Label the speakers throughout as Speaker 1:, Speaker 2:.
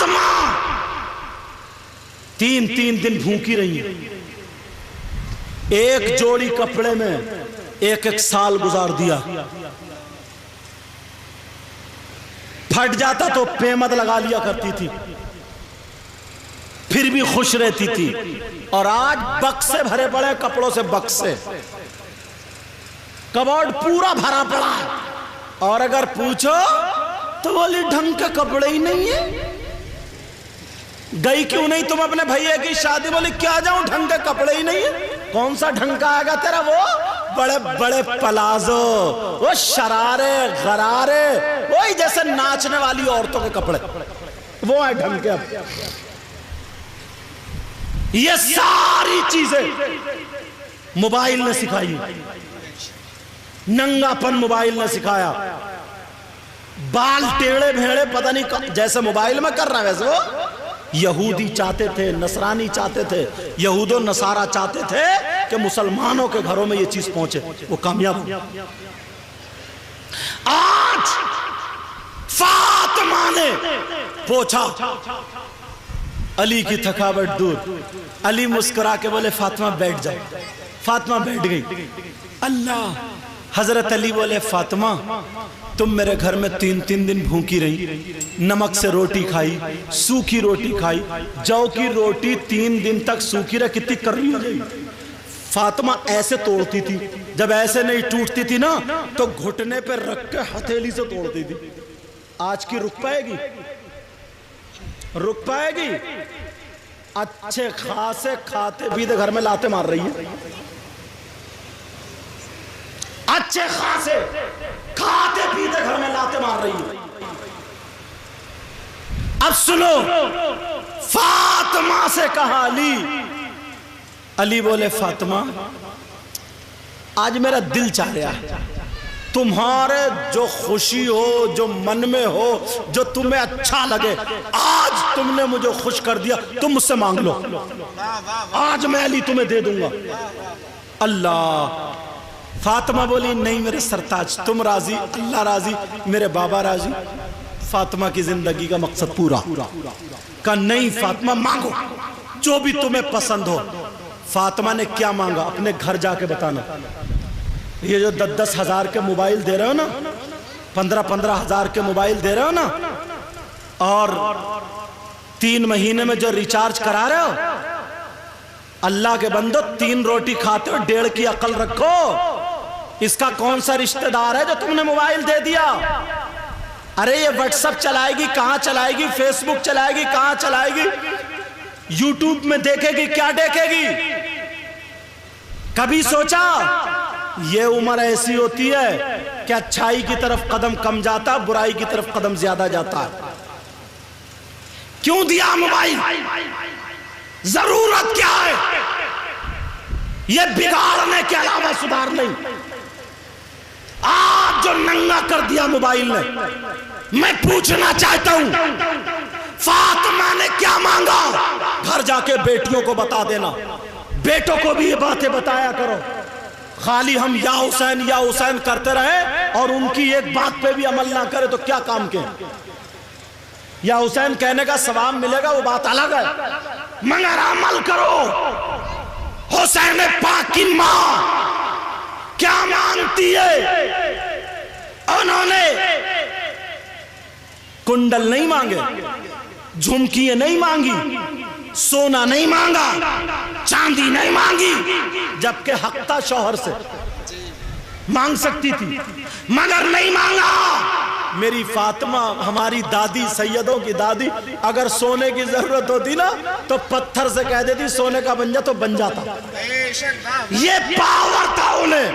Speaker 1: فاطمہ 3 دن بھوکی رہی ہیں، ایک جوڑی کپڑے میں 1 سال گزار دیا، پھٹ جاتا تو پیمد لگا لیا کرتی تھی، پھر بھی خوش رہتی تھی۔ اور آج بکسے بھرے پڑے کپڑوں سے، بکسے، کبورڈ پورا بھرا پڑا ہے، اور اگر پوچھو تو بولی ڈھنگ کے کپڑے ہی نہیں ہیں۔ گئی کیوں نہیں تم اپنے بھائیے کی شادی؟ بولی کیا جاؤں، ڈھنگ کے کپڑے ہی نہیں ہیں۔ کون سا ڈھنگ کا آئے گا تیرا؟ وہ بڑے بڑے پلازو، وہ شرارے غرارے، وہی جیسے ناچنے والی عورتوں کے کپڑے، وہ ہیں ڈھنگ کے۔ اب یہ ساری چیزیں موبائل نے سکھائی، ننگا پن موبائل نے سکھایا، بال ٹیڑے بھیڑے پتہ نہیں جیسے موبائل میں کر رہا ہے ویسے وہ یہودی چاہتے تھے، نصرانی چاہتے تھے، یہود و نصارہ چاہتے تھے کہ مسلمانوں کے گھروں میں یہ چیز پہنچے، وہ کامیاب ہو۔ آج فاطمہ نے پوچھا، علی کی تھکاوٹ دور، علی مسکرا کے بولے فاطمہ بیٹھ جاؤ، فاطمہ بیٹھ گئی۔ اللہ، حضرت علی بولے فاطمہ تم میرے گھر میں 3 دن بھوکی رہی، نمک سے روٹی کھائی، سوکھی روٹی کھائی، جو کی روٹی 3 دن تک سوکھی رہی، کتنی کڑوی ہو جائے۔ فاطمہ ایسے توڑتی تھی، جب ایسے نہیں ٹوٹتی تھی نا تو گھٹنے پہ رکھ کے ہتھیلی سے توڑتی تھی۔ آج کی رک پائے گی؟ رک پائے گی؟ اچھے خاصے کھاتے پیتے گھر میں لاتے مار رہی ہے، اچھے خاصے کھاتے پیتے گھر میں لاتے مار رہی ہے۔ اب سنو، فاطمہ سے کہا علی، علی بولے فاطمہ آج میرا دل چاہ رہا ہے، تمہارے جو خوشی ہو، جو من میں ہو، جو تمہیں اچھا لگے، آج تم نے مجھے خوش کر دیا، تم مجھ سے مانگ لو، آج میں علی تمہیں دے دوں گا۔ اللہ، فاطمہ بولی نہیں میرے سرتاج، تم راضی، اللہ راضی، میرے بابا راضی۔ فاطمہ کی زندگی کا مقصد پورا۔ کہا نہیں فاطمہ مانگو جو بھی تمہیں پسند ہو۔ فاطمہ نے کیا مانگا اپنے گھر جا کے بتانا۔ یہ جو 10 ہزار کے موبائل دے رہے ہو نا، 15 ہزار کے موبائل دے رہے ہو نا، اور 3 مہینے میں جو ریچارج کرا رہے ہو، اللہ کے بندو 3 روٹی کھاتے ہو، 1.5 کی عقل رکھو۔ اس کا کون سا رشتہ دار ہے جو تم نے موبائل دے دیا؟ ارے یہ واٹس ایپ چلائے گی کہاں چلائے گی، فیس بک چلائے گی کہاں چلائے گی، یوٹیوب میں دیکھے گی کیا دیکھے گی؟ کبھی سوچا یہ عمر ایسی ہوتی ہے کہ اچھائی کی طرف قدم کم جاتا، برائی کی طرف قدم زیادہ جاتا ہے۔ کیوں دیا موبائل؟ ضرورت کیا ہے؟ یہ بگاڑنے کے علاوہ سدھار نہیں۔ آج جو ننگا کر دیا موبائل نے، میں پوچھنا چاہتا ہوں فاطمہ نے کیا مانگا؟ گھر جا کے بیٹیوں کو بتا دینا، بیٹوں کو بھی یہ باتیں بتایا کرو۔ خالی ہم یا حسین کرتے رہے اور ان کی ایک بات پہ بھی عمل نہ کرے تو کیا کام کے؟ یا حسین کہنے کا ثواب ملے گا وہ بات الگ ہے، مگر عمل کرو۔ حسین پاک کی ماں کیا مانگتی ہے؟ انہوں نے کنڈل نہیں مانگے، جھمکیاں نہیں مانگی، سونا نہیں مانگا، چاندی نہیں مانگی، جبکہ حق تھا شوہر سے مانگ سکتی تھی مگر نہیں مانگا۔ میری فاطمہ ہماری دادی، سیدوں کی دادی، اگر سونے کی ضرورت ہوتی نا تو پتھر سے کہہ دیتی سونے کا بن جا تو بن جاتا۔ یہ پاور تھا انہیں۔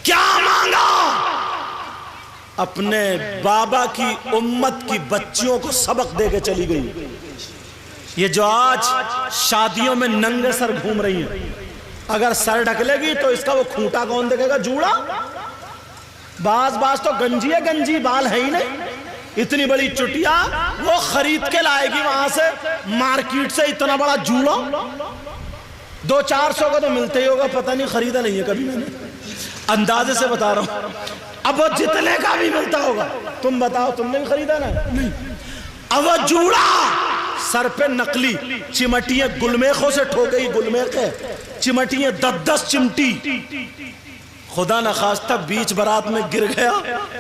Speaker 1: کیا مانگا؟ اپنے بابا کی امت کی بچیوں کو سبق دے کے چلی گئی۔ یہ جو آج شادیوں میں ننگے سر گھوم رہی ہیں، اگر سر ڈھکلے گی تو اس کا وہ کھوٹا کون دیکھے گا؟ جوڑا۔ بعض تو گنجی ہے، گنجی بال ہے ہی نہیں، اتنی بڑی چٹیا وہ خرید کے لائے گی وہاں سے مارکیٹ سے، اتنا بڑا جوڑا 200-400 کا تو ملتے ہی ہوگا، پتہ نہیں خریدا نہیں ہے کبھی میں نے، اندازے سے بتا رہا ہوں۔ اب وہ جتنے کا بھی ملتا ہوگا. تم بتاؤ تم نے بھی خریدا نا؟ نہیں. اب وہ جوڑا سر پہ نقلی چمٹیاں گلمیخوں سے ٹھوکئی گلمیخیں چمٹیاں 10 چمٹی خدا نخواستہ بیچ برات میں گر گیا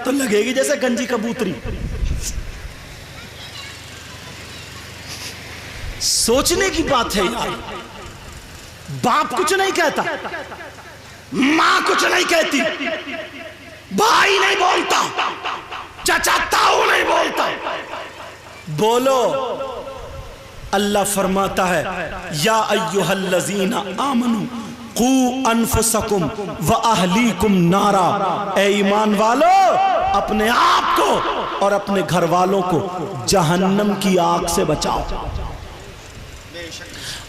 Speaker 1: تو لگے گی جیسے گنجی کبوتری. سوچنے کی بات ہے یار. باپ کچھ نہیں کہتا, ماں کچھ نہیں کہتی, بھائی نہیں بولتا, چچا تاؤ نہیں بولتا. بولو. اللہ فرماتا ہے یا ایھا الذین آمنوا قوا انفسکم واہلیکم نارا. اے ایمان والو اپنے آپ کو اور اپنے گھر والوں کو جہنم کی آگ سے بچاؤ.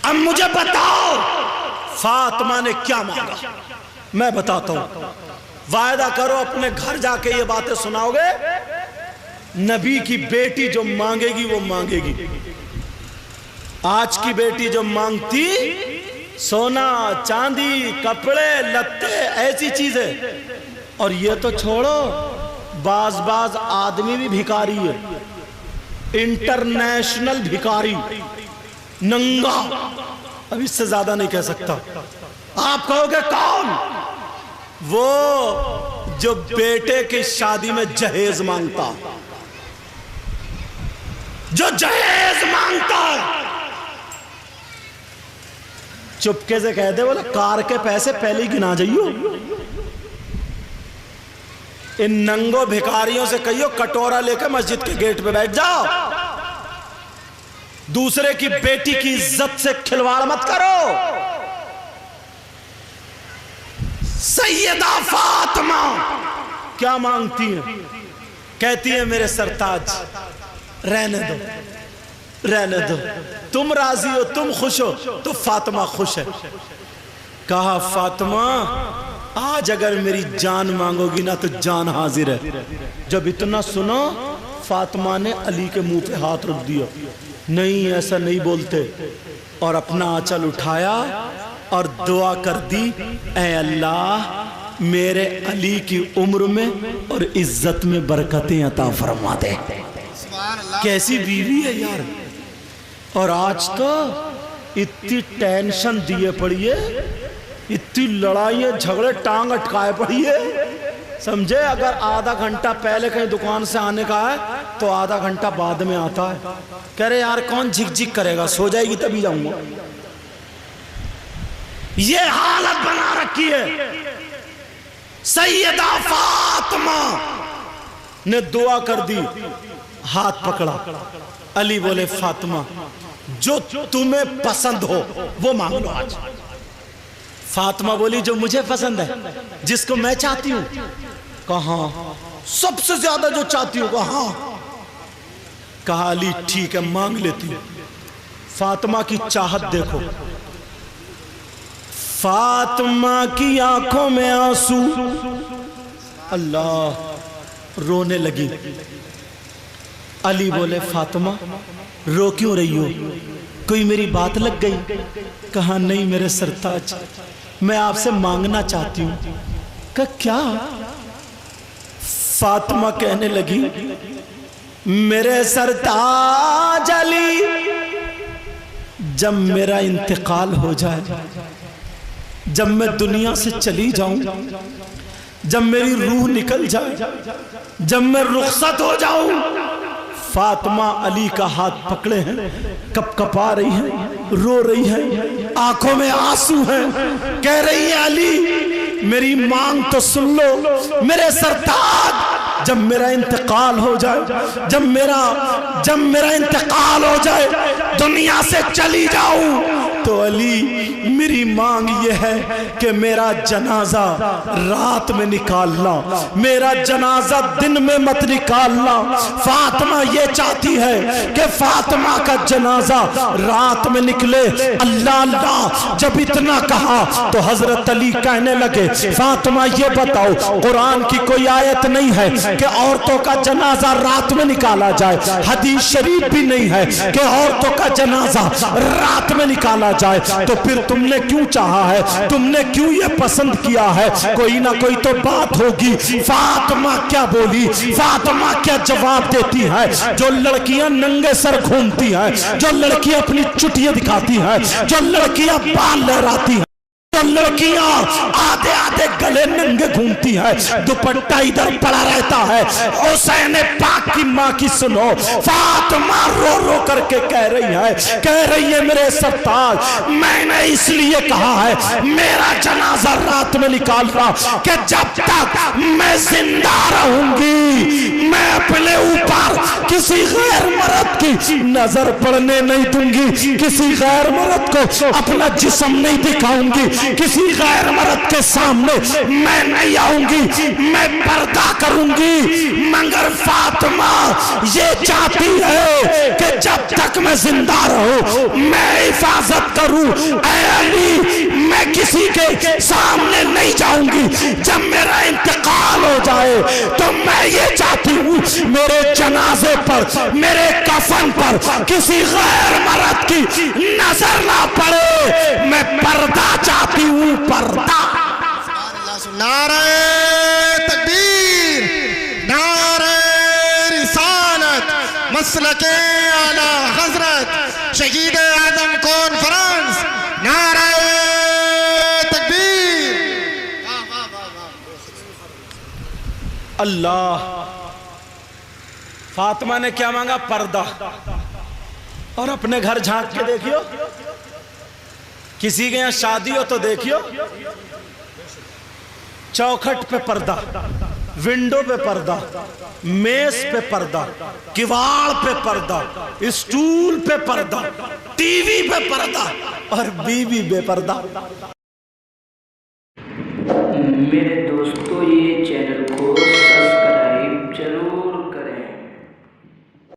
Speaker 1: اب مجھے بتاؤ فاطمہ نے کیا مانگا؟ میں بتاتا ہوں. وعدہ کرو اپنے گھر جا کے یہ باتیں سناؤ گے. نبی کی بیٹی جو مانگے گی وہ مانگے گی. آج کی بیٹی جو مانگتی سونا چاندی کپڑے لتے ایسی چیزیں, اور یہ تو چھوڑو بعض آدمی بھی بھکاری ہے, انٹرنیشنل بھکاری, ننگا. اب اس سے زیادہ نہیں کہہ سکتا. آپ کہو گے کون؟ وہ جو بیٹے کی شادی میں جہیز مانگتا, جو جہیز مانگتا ہے. چپکے سے کہہ دے بولے کار کے پیسے پہلے ہی گنا جائیو. ان ننگو بھکاریوں سے کہیو کٹورا لے کے مسجد کے گیٹ پہ بیٹھ جاؤ. دوسرے کی بیٹی کی عزت سے کھلواڑ مت کرو. سیدہ فاطمہ کیا مانگتی ہیں؟ کہتی ہیں میرے سرتاج رہنے دو, رہنے دو, تم راضی ہو, تم خوش ہو تو فاطمہ خوش ہے. کہا فاطمہ آج اگر میری جان مانگو گی نا تو جان حاضر ہے. جب اتنا سنو فاطمہ نے علی کے منہ پہ ہاتھ رکھ دیا. نہیں ایسا نہیں بولتے, اور اپنا آنچل اٹھایا اور دعا کر دی اے اللہ میرے علی کی عمر میں اور عزت میں برکتیں عطا فرما دے. کیسی بیوی ہے یار. اور آج تو اتنی ٹینشن دیے پڑیے, اتنی لڑائیاں جھگڑے ٹانگ اٹکائے پڑیے. سمجھے اگر آدھا گھنٹہ پہلے کہیں دکان سے آنے کا ہے تو آدھا گھنٹہ بعد میں آتا ہے. کہہ رہے یار کون جھک جھک کرے گا, سو جائے گی تبھی جاؤں گا. یہ حالت بنا رکھی ہے. سیدہ فاطمہ نے دعا کر دی, ہاتھ پکڑا. علی بولے فاطمہ جو تمہیں پسند ہو وہ مانگ لو آج. فاطمہ بولی جو مجھے پسند ہے, جس کو میں چاہتی ہوں. کہاں سب سے زیادہ جو چاہتی ہوں. کہاں. کہا علی ٹھیک ہے مانگ لیتی ہوں. فاطمہ کی چاہت دیکھو. فاطمہ کی آنکھوں میں آنسو. اللہ رونے لگی. علی بولے فاطمہ رو کیوں رہی ہو, کوئی میری بات لگ گئی؟ کہا نہیں میرے سرتاج میں آپ سے مانگنا چاہتی ہوں. کہا کیا؟ فاطمہ کہنے لگی میرے سرتاج علی جب میرا انتقال ہو جائے, جب میں دنیا سے چلی جاؤں, جب میری روح نکل جائے, جب میں رخصت ہو جاؤں. فاطمہ علی کا ہاتھ پکڑے ہیں, کپ کپا رہی ہیں, رو رہی ہیں, آنکھوں میں آنسو ہیں. کہہ رہی ہے علی میری مانگ تو سن لو میرے سرتاج, جب میرا انتقال ہو جائے, جب میرا انتقال ہو جائے, دنیا سے چلی جاؤں, تو علی میری مانگ یہ ہے کہ میرا جنازہ رات میں نکالنا, میرا جنازہ دن میں مت نکالنا. فاطمہ یہ چاہتی ہے کہ فاطمہ کا جنازہ رات میں نکلے. اللہ اللہ جب اتنا کہا تو حضرت علی کہنے لگے فاطمہ یہ بتاؤ قرآن کی کوئی آیت نہیں ہے کہ عورتوں کا جنازہ رات میں نکالا جائے, حدیث شریف بھی نہیں ہے کہ عورتوں کا جنازہ رات میں نکالا جائے تو پھر تم نے کیوں چاہا ہے, تم نے کیوں یہ پسند کیا ہے؟ کوئی نہ کوئی تو بات ہوگی. فاطمہ کیا بولی, فاطمہ کیا جواب دیتی ہے؟ جو لڑکیاں ننگے سر گھومتی ہیں, جو لڑکیاں اپنی چٹیاں دکھاتی ہیں, جو لڑکیاں بال لہراتی ہیں, لڑکیاں آدھے آدھے گلے ننگے گھومتی ہیں, دوپٹہ ادھر پڑا رہتا ہے. حسین پاک کی ماں کی سنو, فاطمہ رو رو کر کے کہہ رہی ہے میرے سرتاج میں نے اس لیے کہا ہے میرا جنازہ رات میں نکال رہا کہ جب تک میں زندہ رہوں گی میں اپنے اوپر کسی غیر مرد کی نظر پڑنے نہیں دوں گی, کسی غیر مرد کو اپنا جسم نہیں دکھاؤں گی, کسی غیر مرد کے سامنے میں نہیں آؤں گی, میں پردہ کروں گی. مگر فاطمہ یہ چاہتی ہے کہ جب تک میں زندہ رہوں میں حفاظت کروں. اے علی میں کسی کے سامنے نہیں جاؤں گی, جب میرا انتقال ہو جائے تو میں یہ چاہتی ہوں میرے جنازے پر, میرے کفن پر کسی غیر مرد کی نظر نہ پڑے. میں پردہ چاہتی ہوں, پردہ.
Speaker 2: نعرہ تکبیر, نعرہ رسالت, مسلک اعلی حضرت شہید اعظم کانفرنس, نعرہ تکبیر.
Speaker 1: اللہ. فاطمہ نے کیا مانگا؟ پردہ. اور اپنے گھر جھانک کے دیکھیو, کسی کے یہاں شادی ہو تو دیکھیو چوکھٹ پہ پردہ, ونڈو پہ پردہ, میز پہ پردہ, کیواڑ پہ پردہ, اسٹول پہ پردہ, ٹی وی پہ پردہ, اور بیوی بے پردہ.
Speaker 3: میرے دوستو یہ چینل